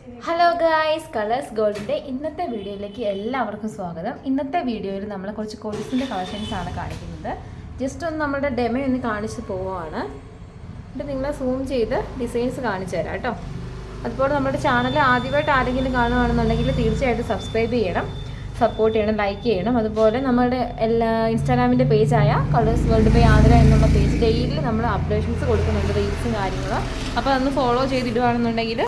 Hello guys, colours ഗോൾഡിൻ്റെ ഇന്നത്തെ വീഡിയോയിലേക്ക് എല്ലാവർക്കും സ്വാഗതം. ഇന്നത്തെ വീഡിയോയിൽ നമ്മൾ കുറച്ച് കൊലുസിൻ്റെ കളക്ഷൻസ് ആണ് കാണിക്കുന്നത്. ജസ്റ്റ് ഒന്ന് നമ്മുടെ ഡെമോ ഒന്ന് കാണിച്ച് പോവുകയാണ്. എന്നിട്ട് നിങ്ങളെ സൂം ചെയ്ത് ഡിസൈൻസ് കാണിച്ചു തരാം കേട്ടോ. അതുപോലെ നമ്മുടെ ചാനൽ ആദ്യമായിട്ട് ആരെങ്കിലും കാണുകയാണെന്നുണ്ടെങ്കിൽ തീർച്ചയായിട്ടും സബ്സ്ക്രൈബ് ചെയ്യണം, സപ്പോർട്ട് ചെയ്യണം, ലൈക്ക് ചെയ്യണം. അതുപോലെ നമ്മുടെ എല്ലാ ഇൻസ്റ്റാഗ്രാമിൻ്റെ പേജായ കളേഴ്സ് വേൾഡ് ബൈ ആതിര എന്നുള്ള പേജ് ഡെയിലി നമ്മൾ അപ്ഡേഷൻസ് കൊടുക്കുന്നുണ്ട്, റീൽസും കാര്യങ്ങളും. അപ്പോൾ അതൊന്ന് ഫോളോ ചെയ്തിടുകയാണെന്നുണ്ടെങ്കിൽ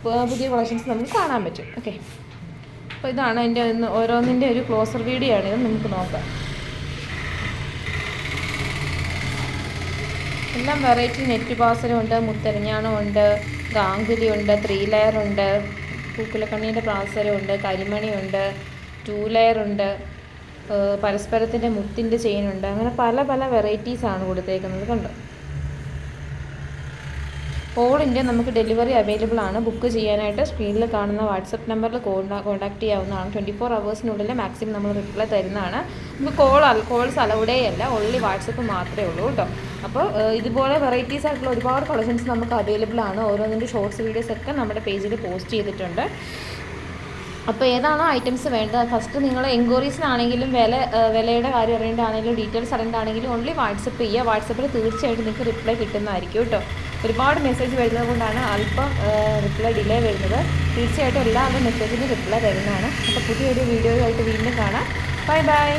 പുതിയ കളക്ഷൻസ് നമുക്ക് കാണാൻ പറ്റും. ഓക്കെ, അപ്പോൾ ഇതാണ് എൻ്റെ ഓരോന്നിൻ്റെ ഒരു ക്ലോസർ വീഡിയോ ആണ്. ഇത് നമുക്ക് നോക്കാം. എല്ലാം വെറൈറ്റി നെറ്റ് പാസലും ഉണ്ട്, മുത്തരഞ്ഞാണം ഉണ്ട്, ഗാംഗുലി ഉണ്ട്, 3 ലെയർ ഉണ്ട്, പൂക്കുലക്കണ്ണീൻ്റെ പ്രാസരം ഉണ്ട്, കരിമണി ഉണ്ട്, 2 ലെയർ ഉണ്ട്, പരസ്പരത്തിൻ്റെ മുത്തിൻ്റെ ചെയിൻ ഉണ്ട്. അങ്ങനെ പല പല വെറൈറ്റീസാണ് കൊടുത്തേക്കുന്നത്. കണ്ടോ, ഓൾ ഇന്ത്യ നമുക്ക് ഡെലിവറി അവൈലബിൾ ആണ്. ബുക്ക് ചെയ്യാനായിട്ട് സ്ക്രീനിൽ കാണുന്ന വാട്സപ്പ് നമ്പറിൽ കോൺടാക്ട് ചെയ്യാവുന്നതാണ്. 24 hours മാക്സിമം നമ്മൾ റിപ്ലൈ തരുന്നതാണ്. നമുക്ക് കോൾസ് അലൗഡേ അല്ല, ഓൺലി വാട്സപ്പ് മാത്രമേ ഉള്ളൂ കേട്ടോ. അപ്പോൾ ഇതുപോലെ വെറൈറ്റീസ് ആയിട്ടുള്ള ഒരുപാട് കളക്ഷൻസ് നമുക്ക് അവൈലബിൾ ആണ്. ഓരോന്നിൻ്റെ ഷോർട്സ് വീഡിയോസ് ഒക്കെ നമ്മുടെ പേജിൽ പോസ്റ്റ് ചെയ്തിട്ടുണ്ട്. അപ്പോൾ ഏതാണോ ഐറ്റംസ് വേണ്ടത്, ഫസ്റ്റ് നിങ്ങൾ എൻക്വയറീസിനാണെങ്കിലും വിലയുടെ കാര്യം അറിയേണ്ടതാണെങ്കിലും ഡീറ്റെയിൽസ് അറിയേണ്ടതാണെങ്കിലും ഓൺലി വാട്സപ്പ് ചെയ്യുക. വാട്സപ്പിൽ തീർച്ചയായിട്ടും നിങ്ങൾക്ക് റിപ്ലൈ കിട്ടുന്നതായിരിക്കും കേട്ടോ. ഒരുപാട് മെസ്സേജ് വരുന്നത് കൊണ്ടാണ് അല്പം റിപ്ലൈ ഡിലേ വരുന്നത്. തീർച്ചയായിട്ടും എല്ലാവരുടെ മെസ്സേജിന് റിപ്ലൈ തരുന്നതാണ്. അപ്പോൾ പുതിയൊരു വീഡിയോയുമായിട്ട് വീണ്ടും കാണാം. Bye bye.